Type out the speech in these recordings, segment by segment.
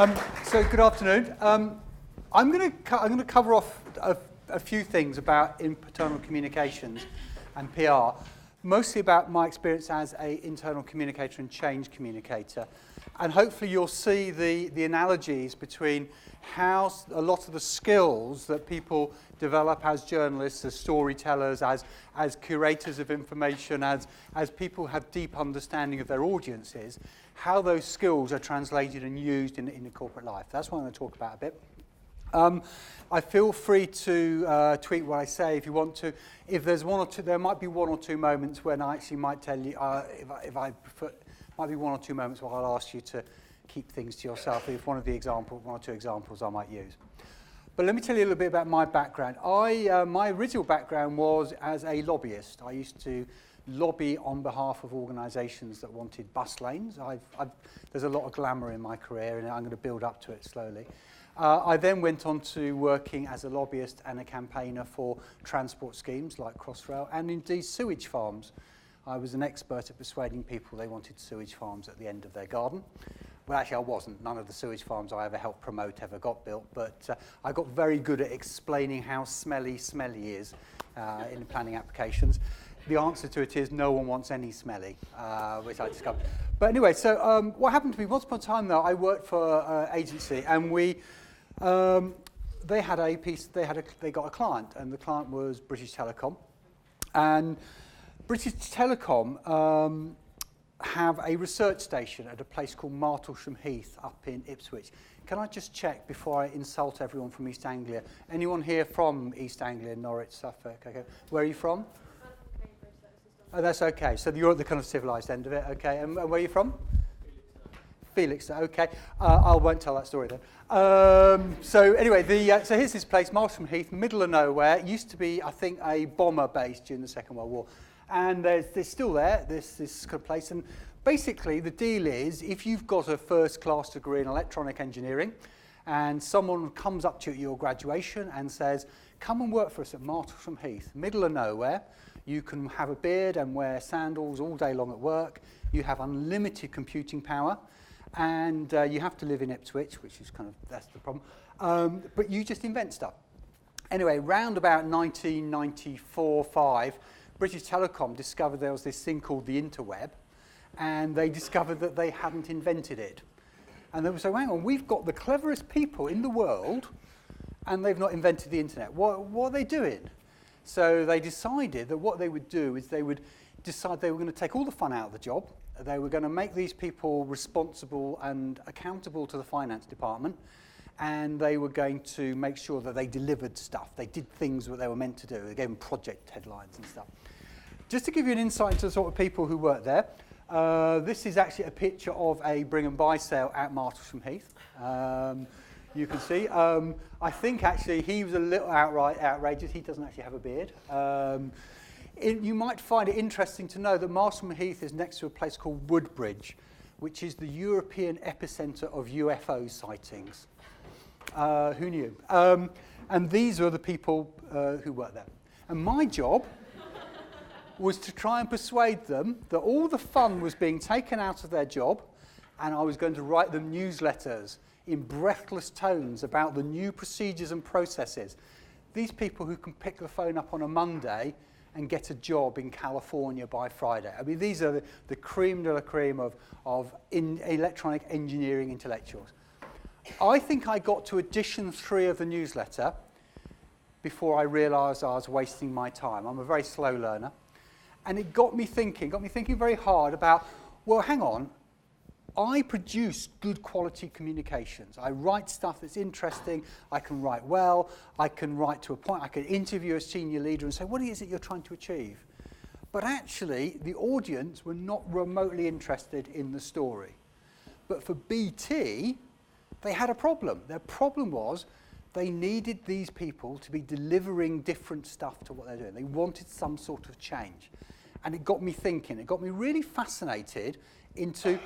So good afternoon. I'm going to cover off a few things about internal communications and PR, mostly about my experience as an internal communicator and change communicator. And hopefully you'll see the analogies between how a lot of the skills that people develop as journalists, as storytellers, as curators of information, as people have deep understanding of their audiences, how those skills are translated and used in the corporate life. That's what I'm going to talk about a bit. I feel free to tweet what I say if you want to. If there's one or two, there might be one or two moments when I actually might tell you, might be one or two moments where I'll ask you to keep things to yourself. If one or two examples I might use. But let me tell you a little bit about my background. My original background was as a lobbyist. I used to lobby on behalf of organisations that wanted bus lanes. There's a lot of glamour in my career, and I'm going to build up to it slowly. I then went on to working as a lobbyist and a campaigner for transport schemes like Crossrail and indeed sewage farms. I was an expert at persuading people they wanted sewage farms at the end of their garden. Well, actually, I wasn't. None of the sewage farms I ever helped promote ever got built, but I got very good at explaining how smelly is in planning applications. The answer to it is no one wants any smelly, which I discovered. But anyway, so what happened to me, once upon a time, though, I worked for an agency, and they got a client, and the client was British Telecom. And British Telecom have a research station at a place called Martlesham Heath up in Ipswich. Can I just check before I insult everyone from East Anglia? Anyone here from East Anglia, Norwich, Suffolk? Okay. Where are you from? Oh, that's okay. So you're at the kind of civilised end of it, okay. And where are you from? Felixstowe, okay. I won't tell that story then. So anyway, so here's this place, Martlesham Heath, middle of nowhere. It used to be, I think, a bomber base during the Second World War. And there's still there, this kind of place. And basically, the deal is, if you've got a first-class degree in electronic engineering, and someone comes up to you at your graduation and says, come and work for us at Martlesham Heath, middle of nowhere. You can have a beard and wear sandals all day long at work. You have unlimited computing power. And you have to live in Ipswich, which is that's the problem. But you just invent stuff. Anyway, round about 1994-5, British Telecom discovered there was this thing called the interweb, and they discovered that they hadn't invented it. And they were saying, hang on, we've got the cleverest people in the world, and they've not invented the internet. What are they doing? So they decided that what they would do is they would decide they were going to take all the fun out of the job. They were going to make these people responsible and accountable to the finance department, and they were going to make sure that they delivered stuff. They did things that they were meant to do. They gave them project headlines and stuff. Just to give you an insight into the sort of people who worked there, this is actually a picture of a bring and buy sale at Martlesham Heath. You can see. I think actually he was a little outrageous. He doesn't actually have a beard. You might find it interesting to know that Martlesham Heath is next to a place called Woodbridge, which is the European epicenter of UFO sightings. Who knew? And these were the people who worked there. And my job was to try and persuade them that all the fun was being taken out of their job, and I was going to write them newsletters in breathless tones about the new procedures and processes. These people who can pick the phone up on a Monday and get a job in California by Friday. I mean, these are the cream de la cream of electronic engineering intellectuals. I think I got to edition 3 of the newsletter before I realised I was wasting my time. I'm a very slow learner. And it got me thinking very hard about, well, hang on, I produce good quality communications. I write stuff that's interesting. I can write well. I can write to a point. I can interview a senior leader and say, what is it you're trying to achieve? But actually, the audience were not remotely interested in the story. But for BT, they had a problem. Their problem was they needed these people to be delivering different stuff to what they're doing. They wanted some sort of change. And it got me thinking. It got me really fascinated into,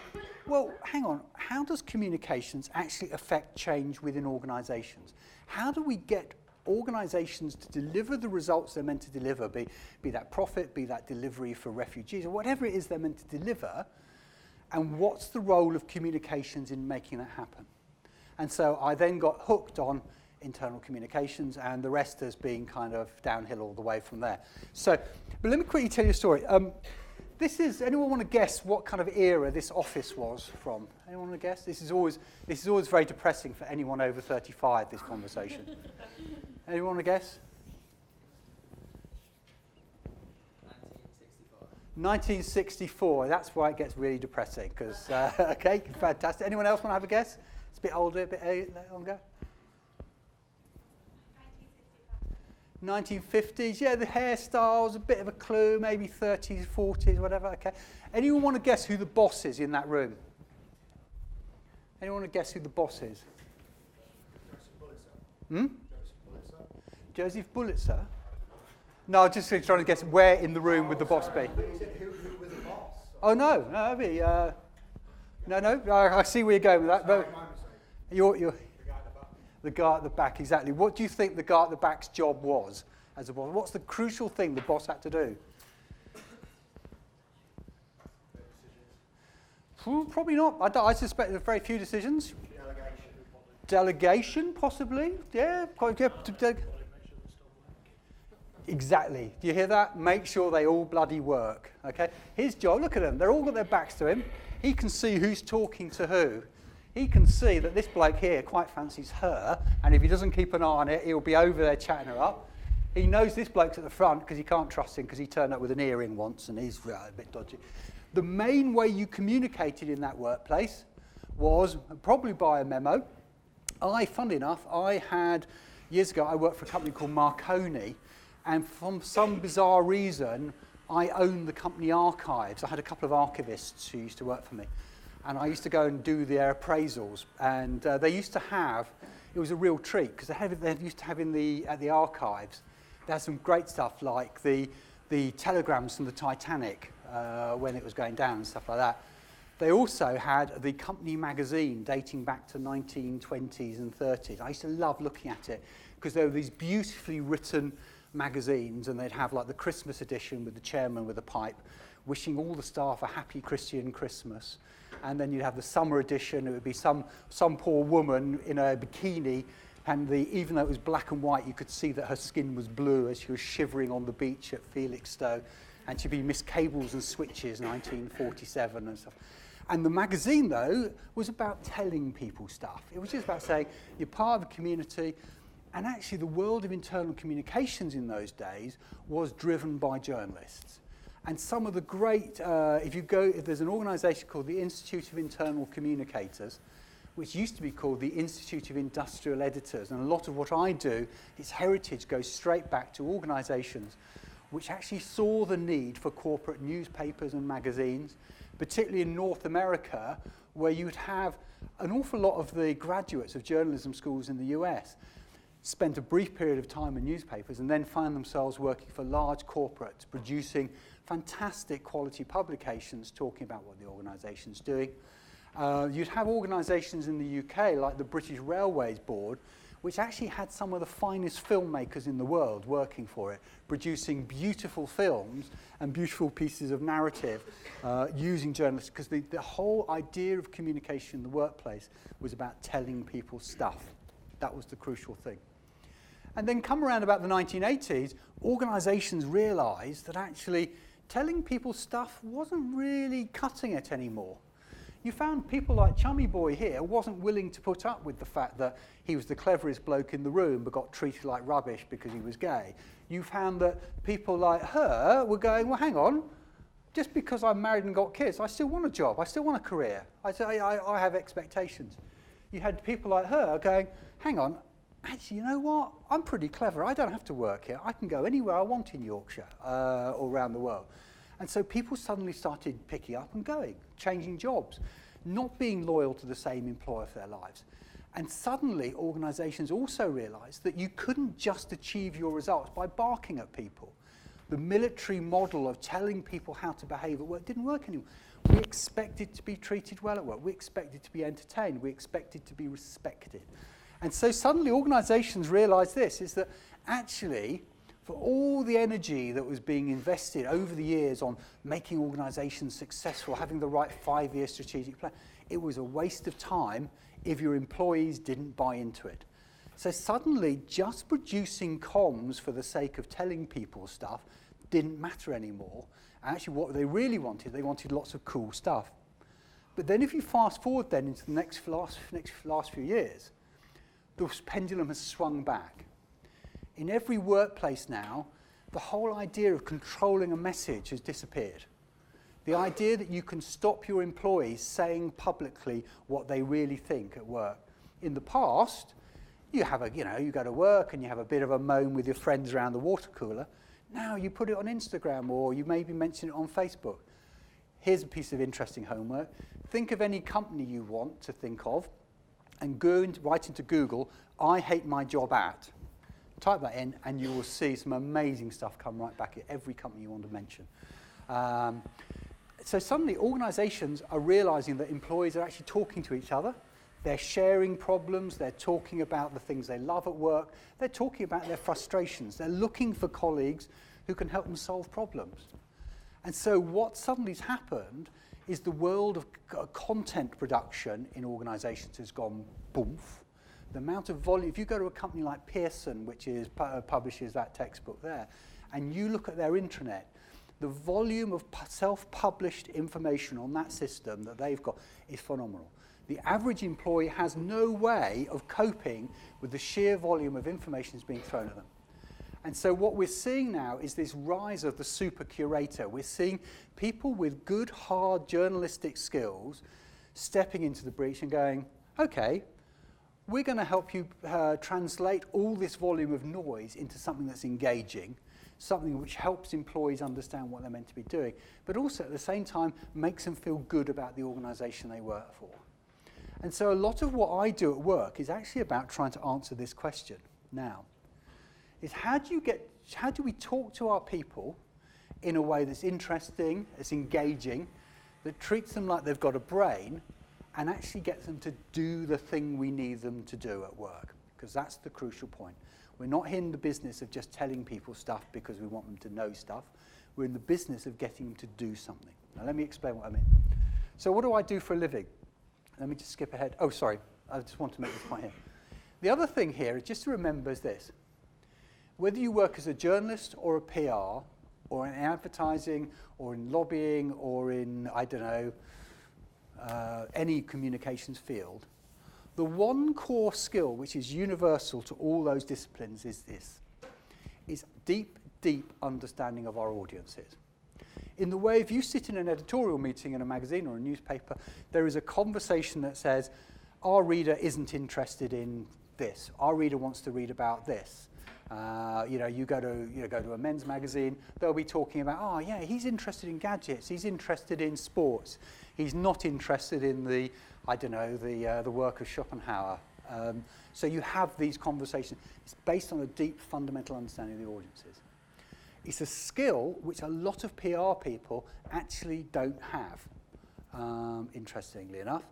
well, hang on, how does communications actually affect change within organisations? How do we get organisations to deliver the results they're meant to deliver, be that profit, be that delivery for refugees, or whatever it is they're meant to deliver, and what's the role of communications in making that happen? And so I then got hooked on internal communications, and the rest has been kind of downhill all the way from there. So, but let me quickly tell you a story. Anyone want to guess what kind of era this office was from? Anyone want to guess? This is always very depressing for anyone over 35, this conversation. Anyone want to guess? 1964. That's why it gets really depressing, because, okay, fantastic. Anyone else want to have a guess? It's a bit older, a bit longer. 1950s, yeah, the hairstyles, a bit of a clue, maybe 30s, 40s, whatever, okay. Anyone want to guess who the boss is in that room? Anyone want to guess who the boss is? Joseph Pulitzer? No, just trying to guess where in the room would the boss be. Who was the boss? Oh, no, I see where you're going with that. But you're the guy at the back, exactly. What do you think the guy at the back's job was as a boss? What's the crucial thing the boss had to do? Probably not. I suspect there are very few decisions. Delegation, possibly. Yeah, quite good. Exactly. Do you hear that? Make sure they all bloody work. Okay. His job. Look at them. They're all got their backs to him. He can see who's talking to who. He can see that this bloke here quite fancies her, and if he doesn't keep an eye on it, he'll be over there chatting her up. He knows this bloke's at the front because he can't trust him because he turned up with an earring once and he's a bit dodgy. The main way you communicated in that workplace was probably by a memo. Funnily enough, years ago, I worked for a company called Marconi, and from some bizarre reason, I owned the company archives. I had a couple of archivists who used to work for me. And I used to go and do their appraisals, and they used to have, it was a real treat, because they used to have at the archives, they had some great stuff like the telegrams from the Titanic when it was going down and stuff like that. They also had the company magazine dating back to 1920s and 30s. I used to love looking at it, because there were these beautifully written magazines, and they'd have like the Christmas edition with the chairman with a pipe, wishing all the staff a happy Christian Christmas. And then you'd have the summer edition. It would be some poor woman in a bikini, and even though it was black and white, you could see that her skin was blue as she was shivering on the beach at Felixstowe, and she'd be Miss Cables and Switches, 1947 and stuff. And the magazine, though, was about telling people stuff. It was just about saying you're part of a community, and actually the world of internal communications in those days was driven by journalists. And some of the great, if there's an organisation called the Institute of Internal Communicators, which used to be called the Institute of Industrial Editors, and a lot of what I do, its heritage goes straight back to organisations which actually saw the need for corporate newspapers and magazines, particularly in North America, where you'd have an awful lot of the graduates of journalism schools in the US spent a brief period of time in newspapers and then found themselves working for large corporates, producing fantastic quality publications talking about what the organisation's doing. You'd have organisations in the UK like the British Railways Board, which actually had some of the finest filmmakers in the world working for it, producing beautiful films and beautiful pieces of narrative using journalists, because the whole idea of communication in the workplace was about telling people stuff. That was the crucial thing. And then come around about the 1980s, organisations realised that actually telling people stuff wasn't really cutting it anymore. You found people like Chummy Boy here wasn't willing to put up with the fact that he was the cleverest bloke in the room but got treated like rubbish because he was gay. You found that people like her were going, well, hang on, just because I'm married and got kids, I still want a job, I still want a career, I have expectations. You had people like her going, hang on, actually, you know what? I'm pretty clever. I don't have to work here. I can go anywhere I want in Yorkshire or around the world. And so people suddenly started picking up and going, changing jobs, not being loyal to the same employer for their lives. And suddenly organisations also realised that you couldn't just achieve your results by barking at people. The military model of telling people how to behave at work didn't work anymore. We expected to be treated well at work. We expected to be entertained. We expected to be respected. And so suddenly organisations realised this, is that actually, for all the energy that was being invested over the years on making organisations successful, having the right 5-year strategic plan, it was a waste of time if your employees didn't buy into it. So suddenly, just producing comms for the sake of telling people stuff didn't matter anymore. Actually, what they really wanted, they wanted lots of cool stuff. But then if you fast forward then into the last few years, the pendulum has swung back. In every workplace now, the whole idea of controlling a message has disappeared. The idea that you can stop your employees saying publicly what they really think at work. In the past, you go to work and you have a bit of a moan with your friends around the water cooler. Now you put it on Instagram or you maybe mention it on Facebook. Here's a piece of interesting homework. Think of any company you want to think of and write into Google, I hate my job at. Type that in and you will see some amazing stuff come right back at every company you want to mention. So suddenly organizations are realizing that employees are actually talking to each other. They're sharing problems. They're talking about the things they love at work. They're talking about their frustrations. They're looking for colleagues who can help them solve problems. And so what suddenly's happened is the world of content production in organizations has gone boomf. The amount of volume, if you go to a company like Pearson, which publishes that textbook there, and you look at their intranet, the volume of self-published information on that system that they've got is phenomenal. The average employee has no way of coping with the sheer volume of information that's being thrown at them. And so what we're seeing now is this rise of the super curator. We're seeing people with good, hard journalistic skills stepping into the breach and going, okay, we're going to help you translate all this volume of noise into something that's engaging, something which helps employees understand what they're meant to be doing, but also at the same time makes them feel good about the organization they work for. And so a lot of what I do at work is actually about trying to answer this question now. Is how do we talk to our people in a way that's interesting, that's engaging, that treats them like they've got a brain, and actually gets them to do the thing we need them to do at work? Because that's the crucial point. We're not in the business of just telling people stuff because we want them to know stuff. We're in the business of getting them to do something. Now let me explain what I mean. So what do I do for a living? Let me just skip ahead. Oh, sorry. I just want to make this point here. The other thing here is just to remember is this. Whether you work as a journalist or a PR or in advertising or in lobbying or in, I don't know, any communications field, the one core skill which is universal to all those disciplines is this, is deep, deep understanding of our audiences. In the way if you sit in an editorial meeting in a magazine or a newspaper, there is a conversation that says, our reader isn't interested in this. Our reader wants to read about this. You go to a men's magazine, they'll be talking about, oh yeah, he's interested in gadgets, he's interested in sports, he's not interested in the work of Schopenhauer. So you have these conversations. It's based on a deep fundamental understanding of the audiences. It's a skill which a lot of PR people actually don't have, interestingly enough,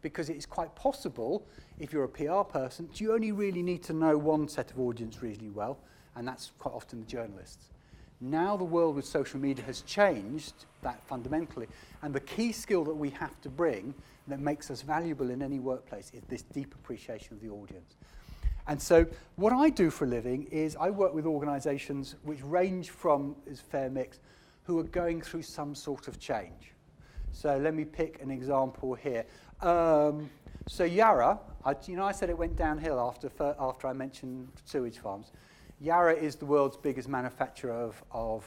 because it's quite possible, if you're a PR person, you only really need to know one set of audience really well, and that's quite often the journalists. Now the world with social media has changed that fundamentally, and the key skill that we have to bring that makes us valuable in any workplace is this deep appreciation of the audience. And so what I do for a living is I work with organizations which range from, is fair mix, who are going through some sort of change. So let me pick an example here. So Yarra, I said it went downhill after I mentioned sewage farms. Yarra is the world's biggest manufacturer of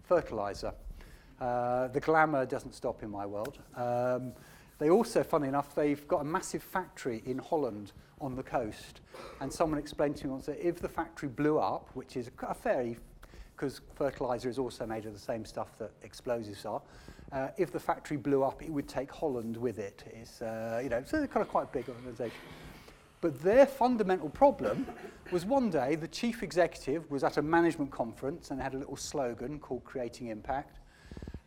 fertilizer. The glamour doesn't stop in my world. They also, funny enough, they've got a massive factory in Holland on the coast. And someone explained to me once that if the factory blew up, which is a fairly, because fertilizer is also made of the same stuff that explosives are, if the factory blew up, it would take Holland with it. It's, so they're kind of quite a big organisation. But their fundamental problem was one day the chief executive was at a management conference and had a little slogan called Creating Impact.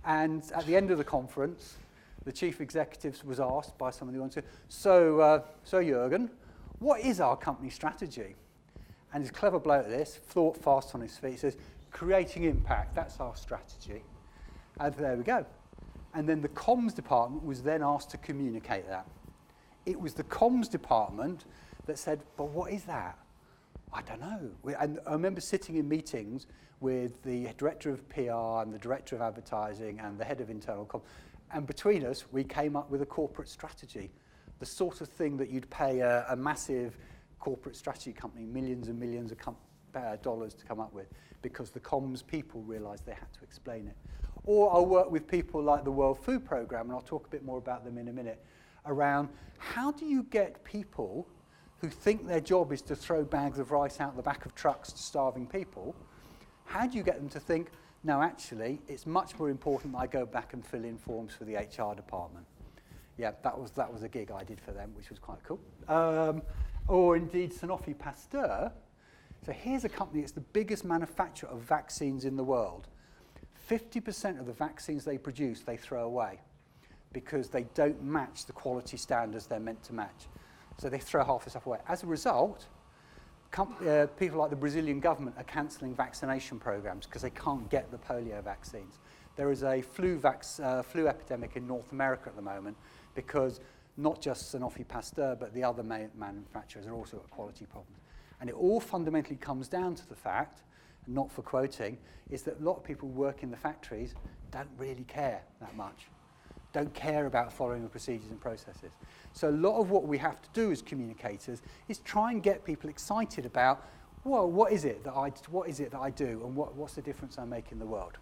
And at the end of the conference, the chief executive was asked by some of the audience, so Jürgen, what is our company strategy? And his clever bloke at this thought fast on his feet. He says, creating impact, that's our strategy. And there we go. And then the comms department was then asked to communicate that. It was the comms department that said, but what is that? I don't know. And I remember sitting in meetings with the director of PR and the director of advertising and the head of internal comms. And between us, we came up with a corporate strategy, the sort of thing that you'd pay a massive corporate strategy company millions and millions of dollars to come up with, because the comms people realised they had to explain it. Or I'll work with people like the World Food Programme, and I'll talk a bit more about them in a minute, around how do you get people who think their job is to throw bags of rice out the back of trucks to starving people, how do you get them to think, no, actually, it's much more important that I go back and fill in forms for the HR department. Yeah, that was a gig I did for them, which was quite cool. Or indeed, Sanofi Pasteur. So here's a company that's the biggest manufacturer of vaccines in the world. 50% of the vaccines they produce, they throw away because they don't match the quality standards they're meant to match. So they throw half the stuff away. As a result, people like the Brazilian government are cancelling vaccination programs because they can't get the polio vaccines. There is a flu epidemic in North America at the moment because not just Sanofi Pasteur, but the other manufacturers are also at quality problems. And it all fundamentally comes down to the fact, and not for quoting, is that a lot of people work in the factories don't really care that much, don't care about following the procedures and processes. So a lot of what we have to do as communicators is try and get people excited about, well, what is it that I do, and what's the difference I make in the world?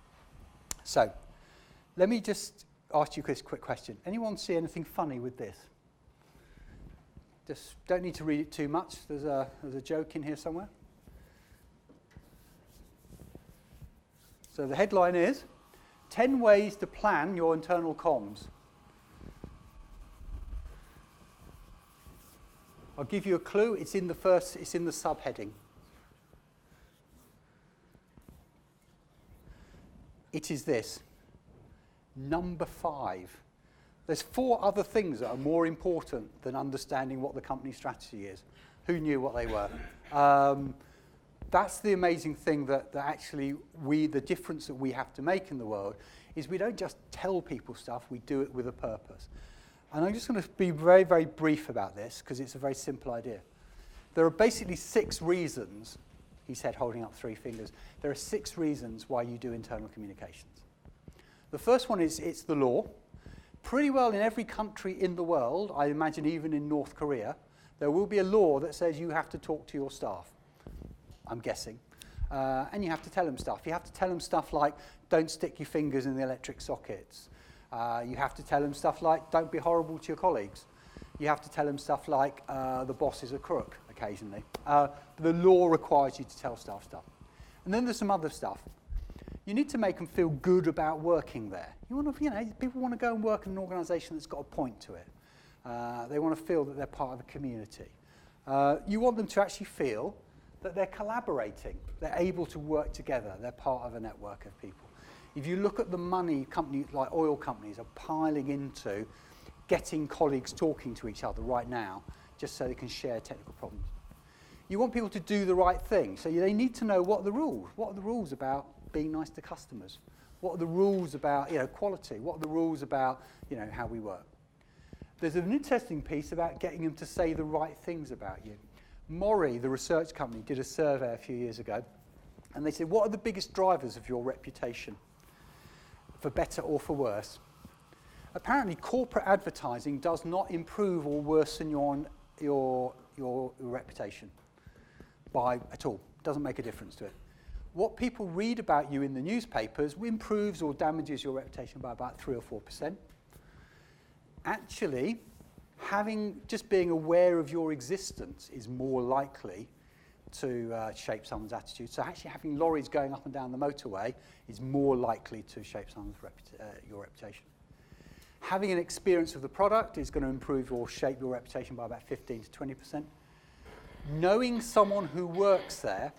So let me just ask you this quick question. Anyone see anything funny with this? Just don't need to read it too much. There's a joke in here somewhere. So the headline is 10 ways to plan your internal comms. I'll give you a clue. It's in the subheading. It is this. Number 5. There's 4 other things that are more important than understanding what the company strategy is. Who knew what they were? That's the amazing thing that actually the difference that we have to make in the world is we don't just tell people stuff, we do it with a purpose. And I'm just going to be very, very brief about this because it's a very simple idea. There are basically 6 reasons, he said, holding up 3 fingers. There are 6 reasons why you do internal communications. The first one is it's the law. Pretty well in every country in the world, I imagine even in North Korea, there will be a law that says you have to talk to your staff. I'm guessing. And you have to tell them stuff. You have to tell them stuff like, don't stick your fingers in the electric sockets. You have to tell them stuff like, don't be horrible to your colleagues. You have to tell them stuff like, the boss is a crook, occasionally. The law requires you to tell staff stuff. And then there's some other stuff. You need to make them feel good about working there. People want to go and work in an organisation that's got a point to it. They want to feel that they're part of a community. You want them to actually feel that they're collaborating. They're able to work together. They're part of a network of people. If you look at the money companies like oil companies are piling into getting colleagues talking to each other right now, just so they can share technical problems. You want people to do the right thing. So they need to know what are the rules. What are the rules about being nice to customers? What are the rules about quality? What are the rules about how we work? There's an interesting piece about getting them to say the right things about you. Mori, the research company, did a survey a few years ago, and they said, what are the biggest drivers of your reputation, for better or for worse? Apparently, corporate advertising does not improve or worsen your reputation at all. Doesn't make a difference to it. What people read about you in the newspapers improves or damages your reputation by about 3 or 4%. Actually, just being aware of your existence is more likely to shape someone's attitude. So actually having lorries going up and down the motorway is more likely to shape someone's your reputation. Having an experience of the product is going to improve or shape your reputation by about 15 to 20%. Knowing someone who works there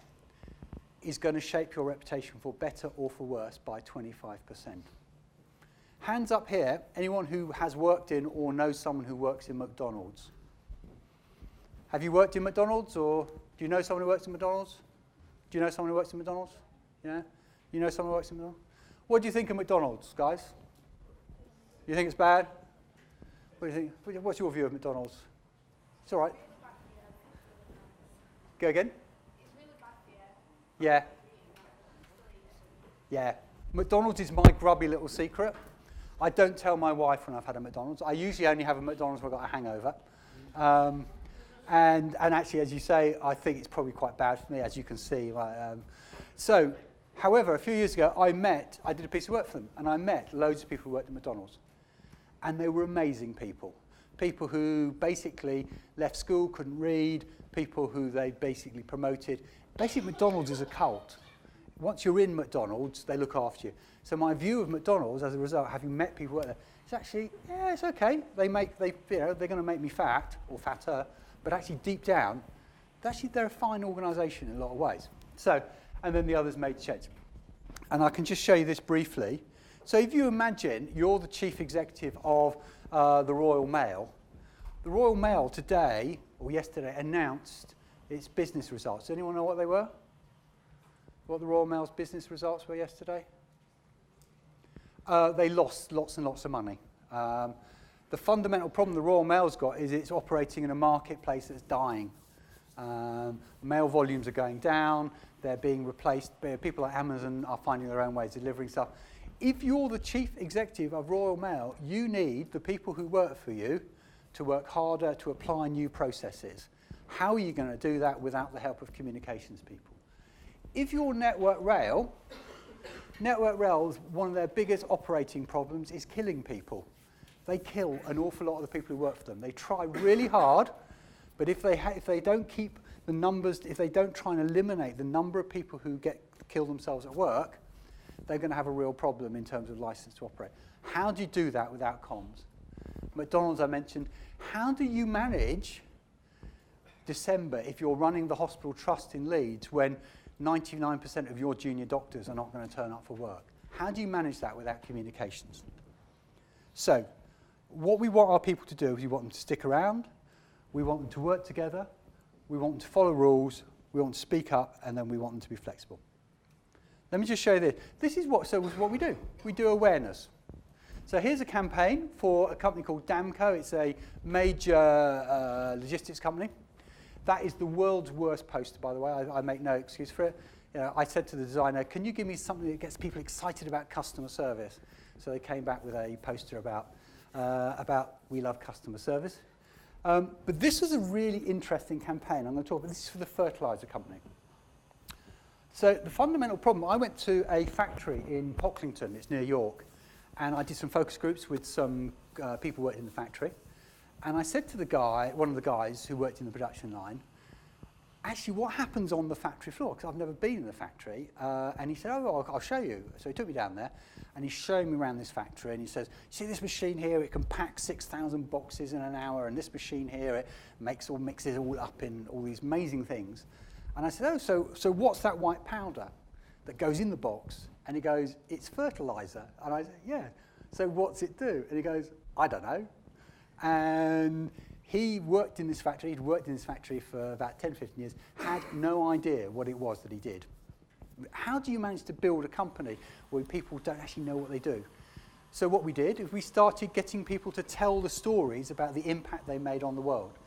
is going to shape your reputation for better or for worse by 25%. Hands up here, anyone who has worked in or knows someone who works in McDonald's. Have you worked in McDonald's, or do you know someone who works in McDonald's? Do you know someone who works in McDonald's? Yeah? You know someone who works in McDonald's? What do you think of McDonald's, guys? You think it's bad? What do you think? What's your view of McDonald's? It's all right. Go again? Yeah. Yeah. McDonald's is my grubby little secret. I don't tell my wife when I've had a McDonald's. I usually only have a McDonald's when I've got a hangover. And actually, as you say, I think it's probably quite bad for me, as you can see. So, however, a few years ago, I did a piece of work for them, and I met loads of people who worked at McDonald's. And they were amazing people. People who basically left school, couldn't read, people who they basically promoted. Basically, McDonald's is a cult. Once you're in McDonald's, they look after you. So my view of McDonald's, as a result, having met people who work there, is actually, yeah, it's okay. They're going to make me fat or fatter, but actually deep down, they're a fine organisation in a lot of ways. So, and then the others made change. And I can just show you this briefly. So if you imagine you're the chief executive of the Royal Mail. The Royal Mail today, or yesterday, announced its business results. Does anyone know what they were? What the Royal Mail's business results were yesterday? They lost lots and lots of money. The fundamental problem the Royal Mail's got is it's operating in a marketplace that's dying. Mail volumes are going down. They're being replaced. People like Amazon are finding their own ways of delivering stuff. If you're the chief executive of Royal Mail, you need the people who work for you to work harder to apply new processes. How are you going to do that without the help of communications people? If you're Network Rail's one of their biggest operating problems is killing people. They kill an awful lot of the people who work for them. They try really hard, but if they don't keep the numbers, if they don't try and eliminate the number of people who kill themselves at work, they're going to have a real problem in terms of license to operate. How do you do that without comms? McDonald's, I mentioned. How do you manage December if you're running the hospital trust in Leeds when 99% of your junior doctors are not going to turn up for work? How do you manage that without communications? So, what we want our people to do is we want them to stick around, we want them to work together, we want them to follow rules, we want them to speak up, and then we want them to be flexible. Let me just show you this. This is what we do. We do awareness. So here's a campaign for a company called Damco. It's a major logistics company. That is the world's worst poster, by the way. I make no excuse for it. I said to the designer, can you give me something that gets people excited about customer service? So they came back with a poster about we love customer service. But this was a really interesting campaign. I'm going to talk about this is for the fertilizer company. So the fundamental problem, I went to a factory in Pocklington, it's near York, and I did some focus groups with some people working in the factory. And I said to the guy, one of the guys who worked in the production line, actually, what happens on the factory floor? Because I've never been in the factory. And he said, oh, I'll show you. So he took me down there, and he's showing me around this factory, and he says, see this machine here? It can pack 6,000 boxes in an hour, and this machine here, it mixes all up in all these amazing things. And I said, oh, so what's that white powder that goes in the box? And he goes, it's fertilizer. And I said, yeah. So what's it do? And he goes, I don't know. And he worked in this factory. He'd worked in this factory for about 10, 15 years, had no idea what it was that he did. How do you manage to build a company where people don't actually know what they do? So what we did is we started getting people to tell the stories about the impact they made on the world.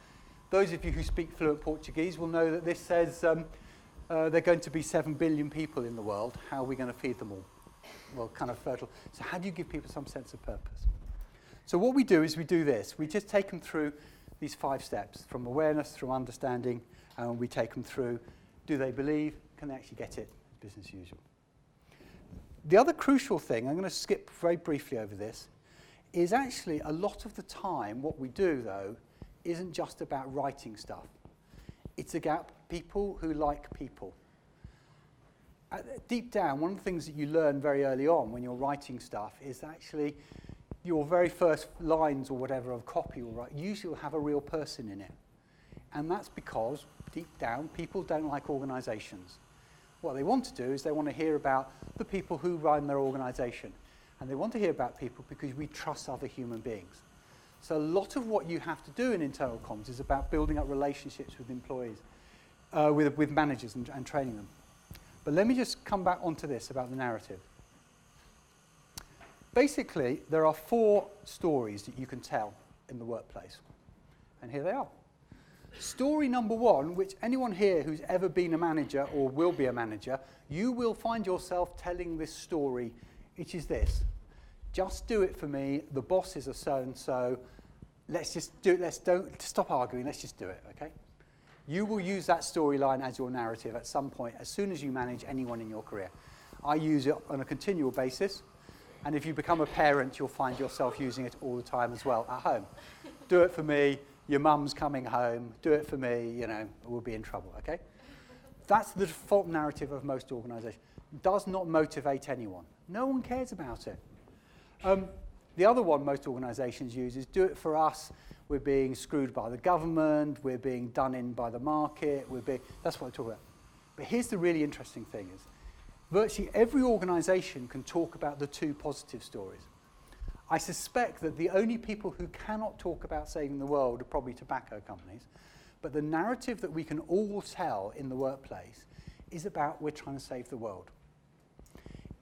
Those of you who speak fluent Portuguese will know that this says there are going to be 7 billion people in the world. How are we going to feed them all? Well, kind of fertile. So how do you give people some sense of purpose? So what we do is we do this. We just take them through these 5 steps, from awareness, through understanding, and we take them through, do they believe, can they actually get it, business as usual. The other crucial thing, I'm going to skip very briefly over this, is actually a lot of the time what we do, though, isn't just about writing stuff. It's about people who like people. Deep down, one of the things that you learn very early on when you're writing stuff is actually your very first lines or whatever of copy will write usually will have a real person in it. And that's because, deep down, people don't like organisations. What they want to do is they want to hear about the people who run their organisation. And they want to hear about people because we trust other human beings. So a lot of what you have to do in internal comms is about building up relationships with employees, with managers and training them. But let me just come back onto this about the narrative. Basically, there are 4 stories that you can tell in the workplace. And here they are. Story number one, which anyone here who's ever been a manager or will be a manager, you will find yourself telling this story, which is this. Just do it for me. The bosses are so-and-so. Let's just do it. Don't stop arguing. Let's just do it, okay? You will use that storyline as your narrative at some point as soon as you manage anyone in your career. I use it on a continual basis. And if you become a parent, you'll find yourself using it all the time as well at home. Do it for me. Your mum's coming home. Do it for me. We'll be in trouble, okay? That's the default narrative of most organizations. Does not motivate anyone. No one cares about it. The other one most organizations use is do it for us. We're being screwed by the government. We're being done in by the market. That's what I talk about. But here's the really interesting thing is, virtually every organization can talk about the two positive stories. I suspect that the only people who cannot talk about saving the world are probably tobacco companies. But the narrative that we can all tell in the workplace is about we're trying to save the world.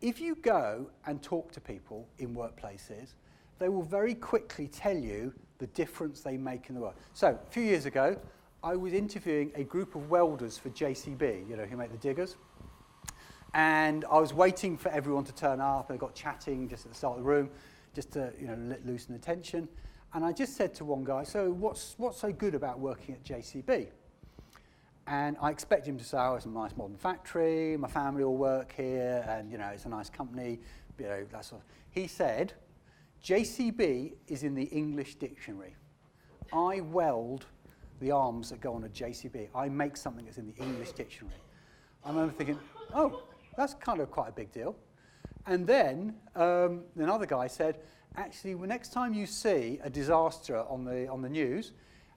If you go and talk to people in workplaces, they will very quickly tell you the difference they make in the world. So a few years ago, I was interviewing a group of welders for JCB, who make the diggers. And I was waiting for everyone to turn up. They got chatting just at the start of the room, just to loosen the tension. And I just said to one guy, so what's so good about working at JCB? And I expect him to say, oh, it's a nice modern factory, my family all work here, and it's a nice company, that sort of. He said, JCB is in the English dictionary. I weld the arms that go on a JCB. I make something that's in the English dictionary. I remember thinking, oh, that's kind of quite a big deal. And then another guy said, actually, next time you see a disaster on the news,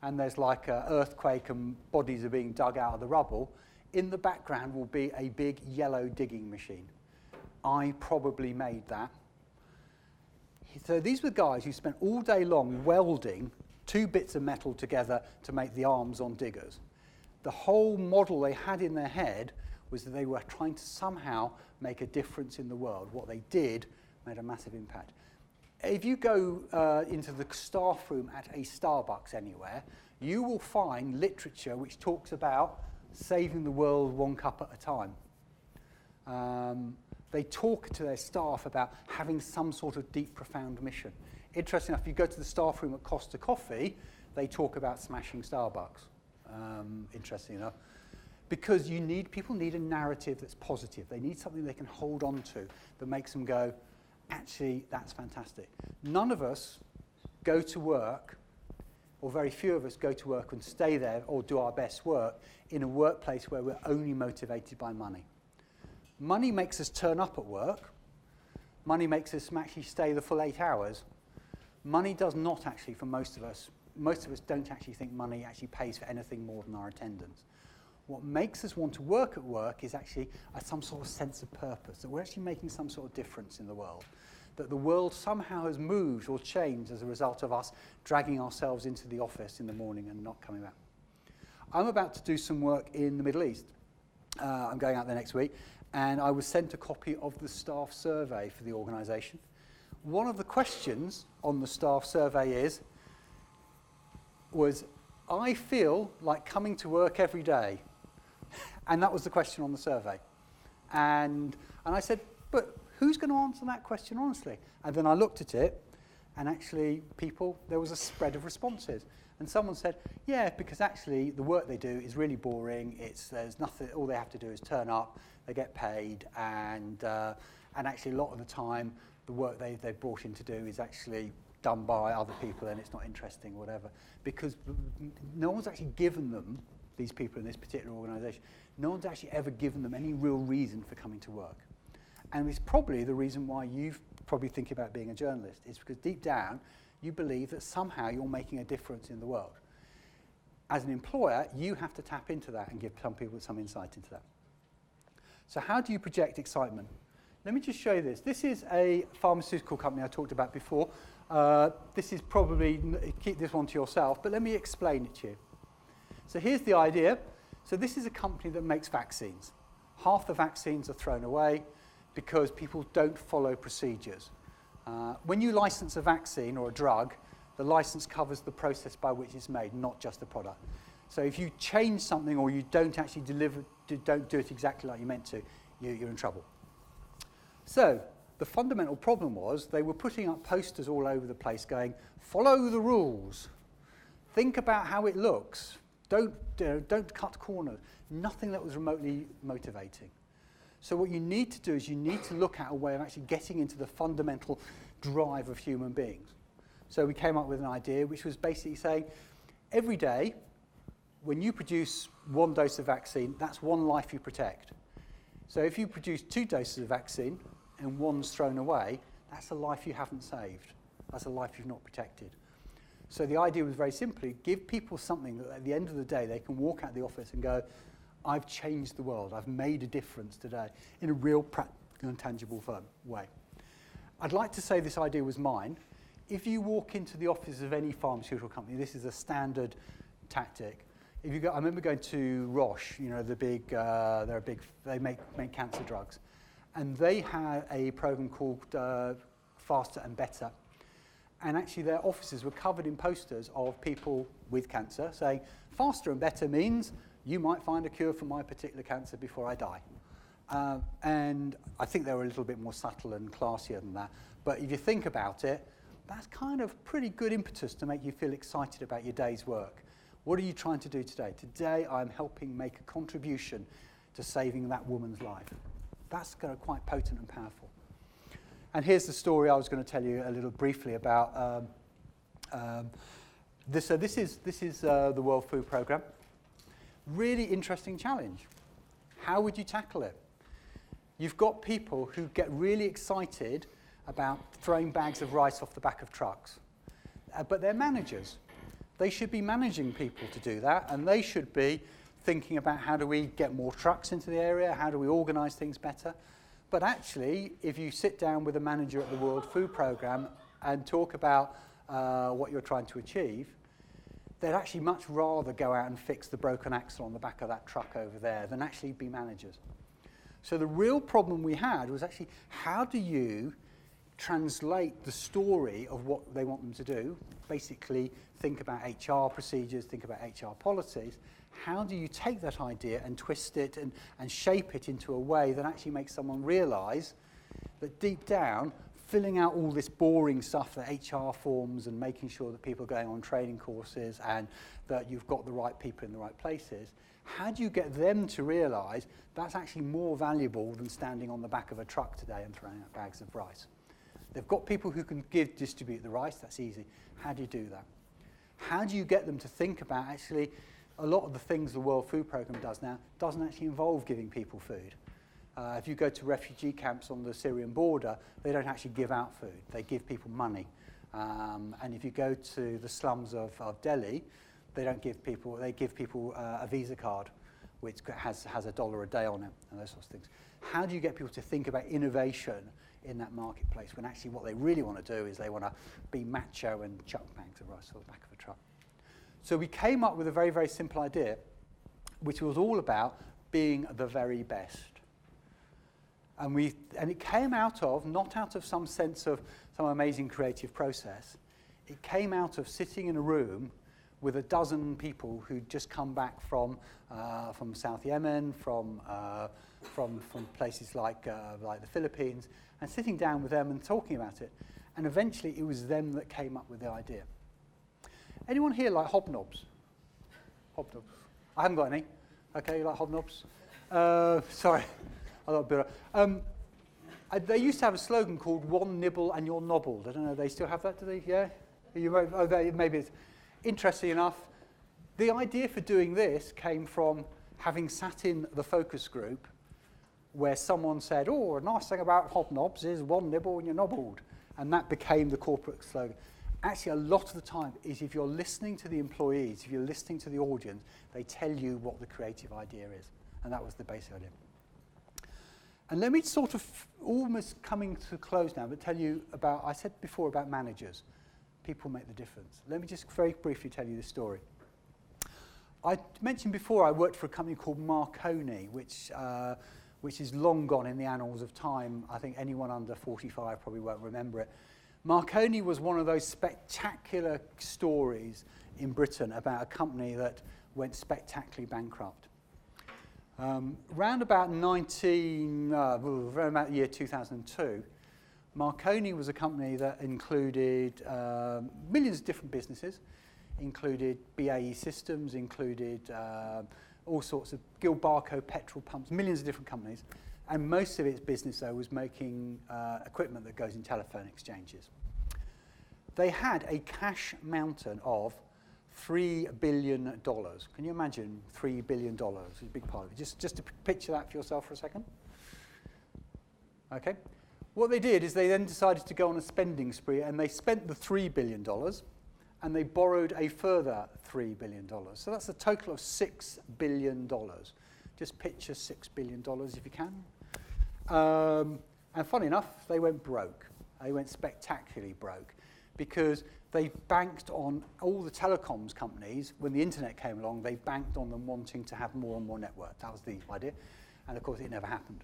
and there's like an earthquake and bodies are being dug out of the rubble, in the background will be a big yellow digging machine. I probably made that. So these were guys who spent all day long welding two bits of metal together to make the arms on diggers. The whole model they had in their head was that they were trying to somehow make a difference in the world. What they did made a massive impact. If you go into the staff room at a Starbucks anywhere, you will find literature which talks about saving the world one cup at a time. They talk to their staff about having some sort of deep, profound mission. Interesting enough, if you go to the staff room at Costa Coffee, they talk about smashing Starbucks. Interesting enough. Because people need a narrative that's positive. They need something they can hold on to that makes them go, actually, that's fantastic. None of us go to work, or very few of us go to work and stay there or do our best work in a workplace where we're only motivated by money. Money makes us turn up at work. Money makes us actually stay the full 8 hours. Money does not actually, for most of us don't actually think money actually pays for anything more than our attendance. What makes us want to work at work is actually some sort of sense of purpose, that we're actually making some sort of difference in the world, that the world somehow has moved or changed as a result of us dragging ourselves into the office in the morning and not coming back. I'm about to do some work in the Middle East. I'm going out there next week, and I was sent a copy of the staff survey for the organisation. One of the questions on the staff survey was, I feel like coming to work every day. And that was the question on the survey. And I said, but who's going to answer that question honestly? And then I looked at it, and actually there was a spread of responses. And someone said, yeah, because actually the work they do is really boring. There's nothing, all they have to do is turn up, they get paid, and actually a lot of the time the work they're brought in to do is actually done by other people and it's not interesting or whatever. Because no one's actually given them, these people in this particular organisation, no one's actually ever given them any real reason for coming to work. And it's probably the reason why you've probably thinking about being a journalist. It's because deep down you believe that somehow you're making a difference in the world. As an employer, you have to tap into that and give some people some insight into that. So how do you project excitement? Let me just show you this. This is a pharmaceutical company I talked about before. This is probably, keep this one to yourself, but let me explain it to you. So here's the idea. So this is a company that makes vaccines. Half the vaccines are thrown away because people don't follow procedures. When you license a vaccine or a drug, the license covers the process by which it's made, not just the product. So if you change something or you don't actually don't do it exactly like you meant to, you're in trouble. So the fundamental problem was they were putting up posters all over the place going, follow the rules, think about how it looks, don't cut corners, nothing that was remotely motivating. So what you need to do is you need to look at a way of actually getting into the fundamental drive of human beings. So we came up with an idea which was basically saying, every day, when you produce 1 dose of vaccine, that's 1 life you protect. So if you produce 2 doses of vaccine and 1's thrown away, that's a life you haven't saved. That's a life you've not protected. So the idea was very simply, give people something that at the end of the day they can walk out of the office and go, I've changed the world, I've made a difference today in a real practical and tangible way. I'd like to say this idea was mine. If you walk into the office of any pharmaceutical company, this is a standard tactic. If you go, I remember going to Roche, you know, they make cancer drugs. And they had a program called Faster and Better. And actually their offices were covered in posters of people with cancer saying, faster and better means you might find a cure for my particular cancer before I die. And I think they were a little bit more subtle and classier than that. But if you think about it, that's kind of pretty good impetus to make you feel excited about your day's work. What are you trying to do today? Today I'm helping make a contribution to saving that woman's life. That's quite potent and powerful. And here's the story I was going to tell you a little briefly about. This is the World Food Programme. Really interesting challenge. How would you tackle it? You've got people who get really excited about throwing bags of rice off the back of trucks. But they're managers. They should be managing people to do that, and they should be thinking about how do we get more trucks into the area, how do we organise things better. But actually, if you sit down with a manager at the World Food Programme and talk about what you're trying to achieve, they'd actually much rather go out and fix the broken axle on the back of that truck over there than actually be managers. So the real problem we had was actually, how do you translate the story of what they want them to do, basically think about HR procedures, think about HR policies. How do you take that idea and twist it and shape it into a way that actually makes someone realise that deep down, filling out all this boring stuff, the HR forms and making sure that people are going on training courses and that you've got the right people in the right places, how do you get them to realise that's actually more valuable than standing on the back of a truck today and throwing out bags of rice? They've got people who can distribute the rice, that's easy. How do you do that? How do you get them to think about actually a lot of the things the World Food Programme does now doesn't actually involve giving people food. If you go to refugee camps on the Syrian border, they don't actually give out food. They give people money. And if you go to the slums of Delhi, they give people a Visa card, which has $1 a day on it and those sorts of things. How do you get people to think about innovation in that marketplace when actually what they really want to do is they want to be macho and chuck bags of rice on the back of a truck? So we came up with a very, very simple idea, which was all about being the very best. And it came out of, not out of some sense of some amazing creative process, it came out of sitting in a room with a dozen people who'd just come back from South Yemen, from places like the Philippines, and sitting down with them and talking about it. And eventually it was them that came up with the idea. Anyone here like hobnobs? Hobnobs. I haven't got any. Okay, you like hobnobs? Sorry, I got a bit. They used to have a slogan called "One nibble and you're nobbled." I don't know. They still have that, do they? Yeah. Maybe it's interesting enough. The idea for doing this came from having sat in the focus group, where someone said, "Oh, a nice thing about hobnobs is one nibble and you're nobbled," and that became the corporate slogan. Actually, a lot of the time is if you're listening to the employees, if you're listening to the audience, they tell you what the creative idea is. And that was the basic idea. And let me sort of, almost coming to close now, but tell you about, I said before about managers. People make the difference. Let me just very briefly tell you the story. I mentioned before I worked for a company called Marconi, which is long gone in the annals of time. I think anyone under 45 probably won't remember it. Marconi was one of those spectacular stories in Britain about a company that went spectacularly bankrupt. Round about around about the year 2002, Marconi was a company that included millions of different businesses, included BAE Systems, included all sorts of Gilbarco petrol pumps, millions of different companies. And most of its business, though, was making equipment that goes in telephone exchanges. They had a cash mountain of $3 billion. Can you imagine $3 billion? It's a big part of it. Just to picture that for yourself for a second. Okay. What they did is they then decided to go on a spending spree, and they spent the $3 billion, and they borrowed a further $3 billion. So that's a total of $6 billion. Just picture $6 billion if you can. And funny enough, they went broke. They went spectacularly broke because they banked on all the telecoms companies. When the internet came along, they banked on them wanting to have more and more network. That was the idea. And of course, it never happened.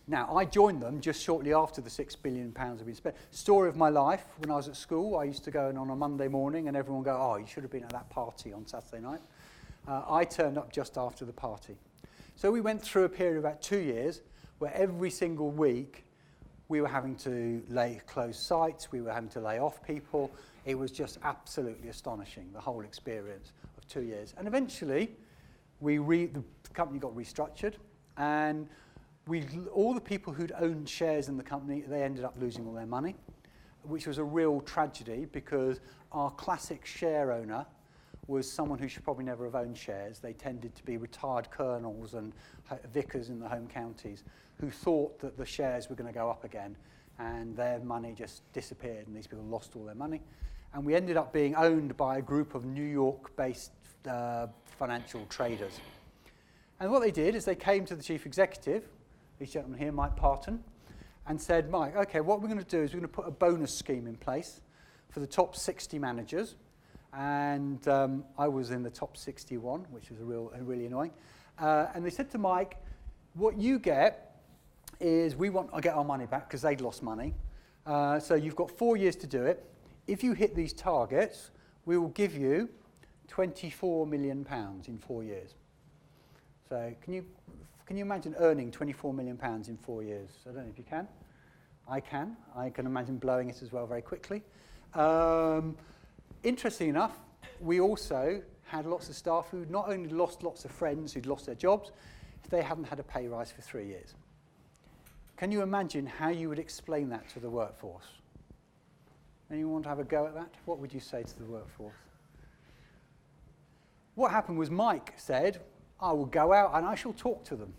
Now, I joined them just shortly after the £6 billion had been spent. Story of my life, when I was at school, I used to go in on a Monday morning and everyone would go, oh, you should have been at that party on Saturday night. I turned up just after the party. So we went through a period of about 2 years where every single week we were having to close sites, we were having to lay off people. It was just absolutely astonishing, the whole experience of 2 years. And eventually, the company got restructured, and all the people who'd owned shares in the company, they ended up losing all their money, which was a real tragedy because our classic share owner was someone who should probably never have owned shares. They tended to be retired colonels and vicars in the home counties who thought that the shares were going to go up again, and their money just disappeared, and these people lost all their money. And we ended up being owned by a group of New York-based financial traders. And what they did is they came to the chief executive, this gentleman here, Mike Parton, and said, Mike, okay, what we're going to do is we're going to put a bonus scheme in place for the top 60 managers. And I was in the top 61, which was really annoying. And they said to Mike, what you get is we want to get our money back because they'd lost money. So you've got 4 years to do it. If you hit these targets, we will give you £24 million in 4 years. So can you imagine earning £24 million in 4 years? I don't know if you can. I can. I can imagine blowing it as well very quickly. Interestingly enough, we also had lots of staff who not only lost lots of friends who'd lost their jobs, they hadn't had a pay rise for 3 years. Can you imagine how you would explain that to the workforce? Anyone want to have a go at that? What would you say to the workforce? What happened was Mike said, I will go out and I shall talk to them.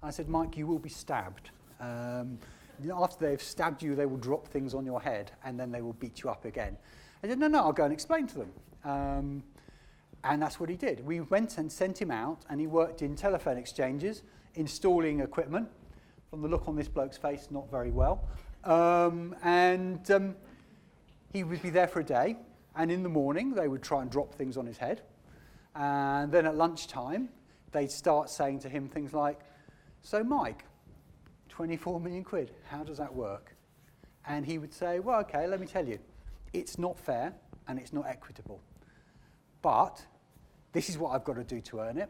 I said, Mike, you will be stabbed. After they've stabbed you, they will drop things on your head and then they will beat you up again. I said, no, I'll go and explain to them. And that's what he did. We went and sent him out, and he worked in telephone exchanges, installing equipment. From the look on this bloke's face, not very well. He would be there for a day, and in the morning, they would try and drop things on his head. And then at lunchtime, they'd start saying to him things like, so Mike, 24 million quid, how does that work? And he would say, well, okay, let me tell you. It's not fair and it's not equitable. But this is what I've got to do to earn it.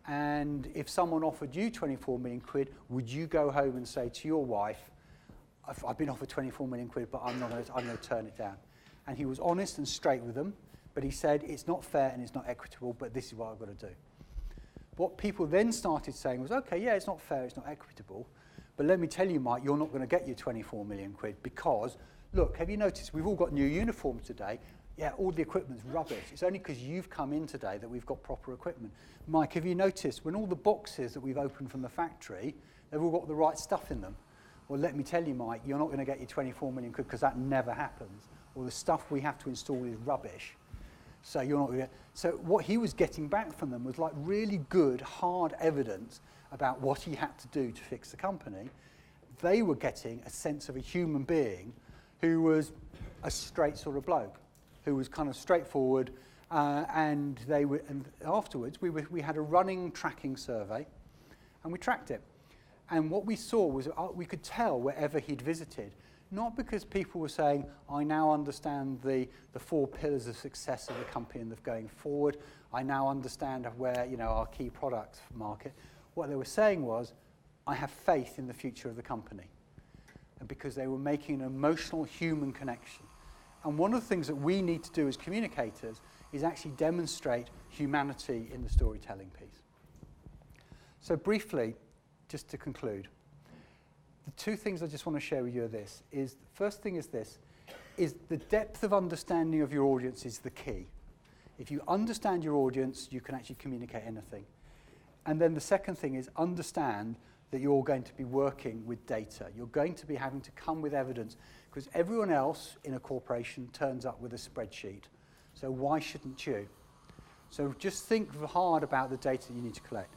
And if someone offered you 24 million quid, would you go home and say to your wife, I've been offered 24 million quid, but I'm going to turn it down? And he was honest and straight with them, but he said, it's not fair and it's not equitable, but this is what I've got to do. What people then started saying was, okay, yeah, it's not fair, it's not equitable, but let me tell you, Mike, you're not going to get your 24 million quid because, look, have you noticed we've all got new uniforms today? Yeah, all the equipment's rubbish. It's only because you've come in today that we've got proper equipment. Mike, have you noticed when all the boxes that we've opened from the factory, they've all got the right stuff in them? Well, let me tell you, Mike, you're not going to get your 24 million quid because that never happens. Or the stuff we have to install is rubbish. So you're not going to. So what he was getting back from them was like really good, hard evidence about what he had to do to fix the company. They were getting a sense of a human being who was a straight sort of bloke, who was kind of straightforward, and afterwards we had a running tracking survey, and we tracked it. And what we saw was we could tell wherever he'd visited not because people were saying, I now understand the 4 pillars of success of the company and of going forward. I now understand where, our key product market. What they were saying was, I have faith in the future of the company. And because they were making an emotional human connection. And one of the things that we need to do as communicators is actually demonstrate humanity in the storytelling piece. So briefly, just to conclude, the 2 things I just want to share with you are this. The first thing is this, is the depth of understanding of your audience is the key. If you understand your audience, you can actually communicate anything. And then the second thing is understand that you're going to be working with data. You're going to be having to come with evidence because everyone else in a corporation turns up with a spreadsheet. So why shouldn't you? So just think hard about the data you need to collect.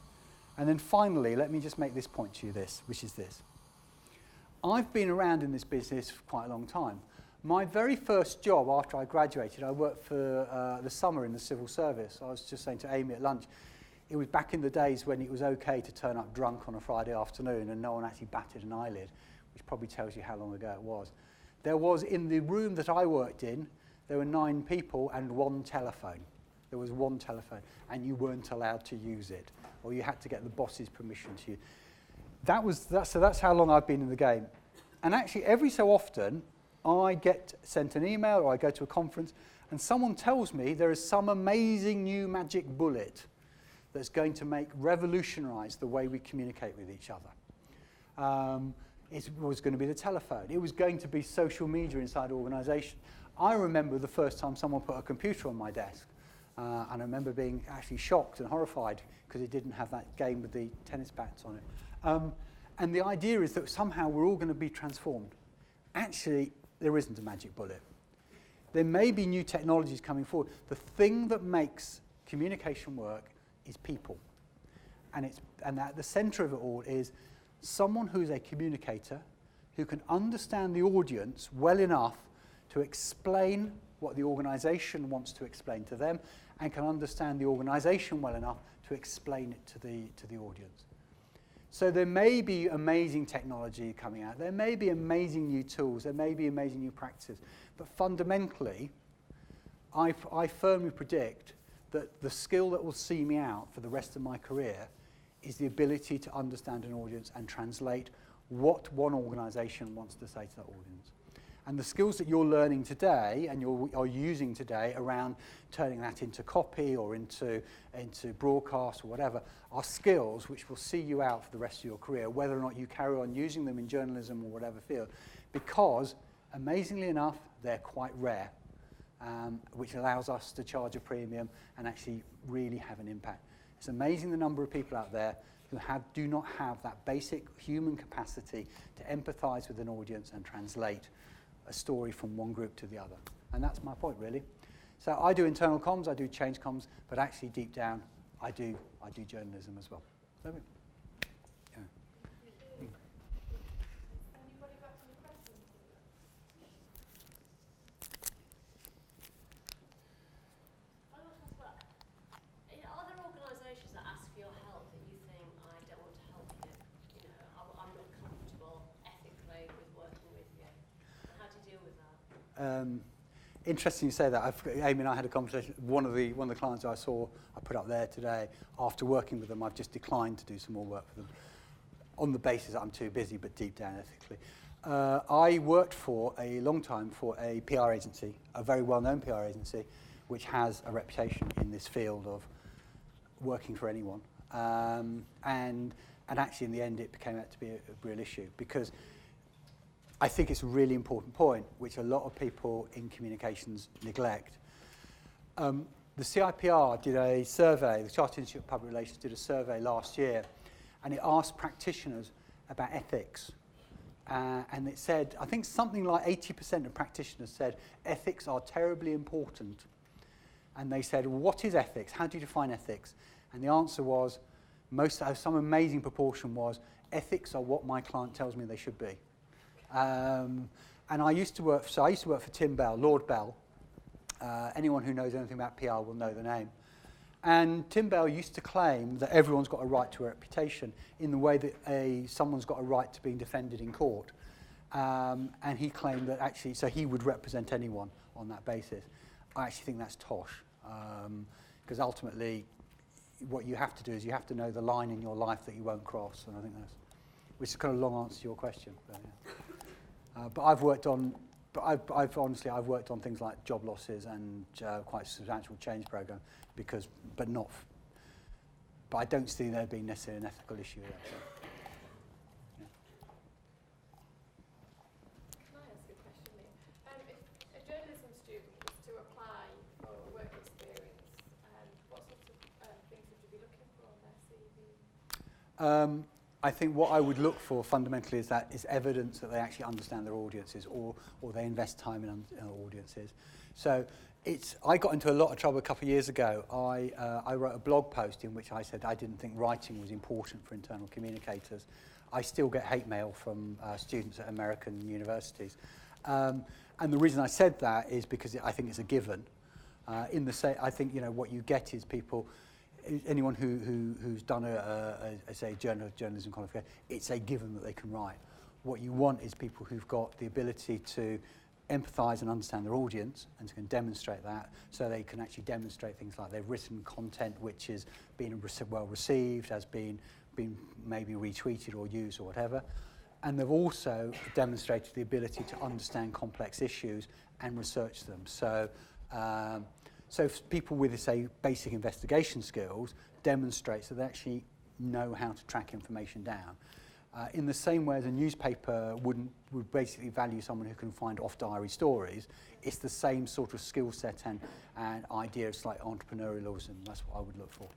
And then finally, let me just make this point to you, which is this. I've been around in this business for quite a long time. My very first job after I graduated, I worked for the summer in the civil service. I was just saying to Amy at lunch, it was back in the days when it was okay to turn up drunk on a Friday afternoon and no one actually batted an eyelid, which probably tells you how long ago it was. There was, in the room that I worked in, there were 9 people and 1 telephone. There was 1 telephone, and you weren't allowed to use it, or you had to get the boss's permission to use. So that's how long I've been in the game. And actually, every so often, I get sent an email or I go to a conference, and someone tells me there is some amazing new magic bullet that's going to revolutionize the way we communicate with each other. It was going to be the telephone. It was going to be social media inside organization. I remember the first time someone put a computer on my desk, and I remember being actually shocked and horrified because it didn't have that game with the tennis bats on it. And the idea is that somehow we're all going to be transformed. Actually, there isn't a magic bullet. There may be new technologies coming forward. The thing that makes communication work is people. And at the center of it all is someone who's a communicator who can understand the audience well enough to explain what the organization wants to explain to them and can understand the organization well enough to explain it to the audience. So there may be amazing technology coming out. There may be amazing new tools. There may be amazing new practices. But fundamentally, I firmly predict that the skill that will see me out for the rest of my career is the ability to understand an audience and translate what one organization wants to say to that audience. And the skills that you're learning today and you're using today around turning that into copy or into broadcast or whatever are skills which will see you out for the rest of your career, whether or not you carry on using them in journalism or whatever field, because amazingly enough, they're quite rare, which allows us to charge a premium and actually really have an impact. It's amazing the number of people out there who do not have that basic human capacity to empathize with an audience and translate a story from one group to the other. And that's my point, really. So I do internal comms, I do change comms, but actually deep down, I do journalism as well. So, yeah. Anybody got any questions? Are there organisations that ask for your help that you think, I don't want to help you, I'm not comfortable ethically with working with you? And how do you deal with that? Interesting you say that. Amy and I had a conversation. One of the clients I saw, I put up there today. After working with them, I've just declined to do some more work for them, on the basis that I'm too busy, but deep down ethically. I worked for a long time for a PR agency, a very well-known PR agency, which has a reputation in this field of working for anyone. And actually, in the end, it became out to be a real issue because I think it's a really important point, which a lot of people in communications neglect. The CIPR did a survey, the Chartered Institute of Public Relations did a survey last year, and it asked practitioners about ethics. And it said, I think something like 80% of practitioners said, ethics are terribly important. And they said, well, what is ethics? How do you define ethics? And the answer was, some amazing proportion was, ethics are what my client tells me they should be. And I used to work for Tim Bell, Lord Bell. Anyone who knows anything about PR will know the name. And Tim Bell used to claim that everyone's got a right to a reputation in the way that someone's got a right to being defended in court. And he claimed that actually, so he would represent anyone on that basis. I actually think that's tosh, because ultimately what you have to do is you have to know the line in your life that you won't cross, and I think that's, which is kind of a long answer to your question. But, yeah. But I've worked on things like job losses and quite substantial change program but I don't see there being necessarily an ethical issue there. So. Can I ask a question, Lee? If a journalism student was to apply for work experience, what sorts of things would you be looking for on their CV? I think what I would look for fundamentally is evidence that they actually understand their audiences or they invest time in audiences. So I got into a lot of trouble a couple of years ago. I wrote a blog post in which I said I didn't think writing was important for internal communicators. I still get hate mail from students at American universities. And the reason I said that is because I think it's a given. I think what you get is people, anyone who's done a journalism qualification, it's a given that they can write. What you want is people who've got the ability to empathise and understand their audience and can demonstrate that, so they can actually demonstrate things like they've written content which has been well received, has been maybe retweeted or used or whatever, and they've also demonstrated the ability to understand complex issues and research them. So people with, say, basic investigation skills demonstrates that they actually know how to track information down. In the same way as a newspaper would basically value someone who can find off-diary stories, it's the same sort of skill set and idea of like entrepreneurialism. That's what I would look for.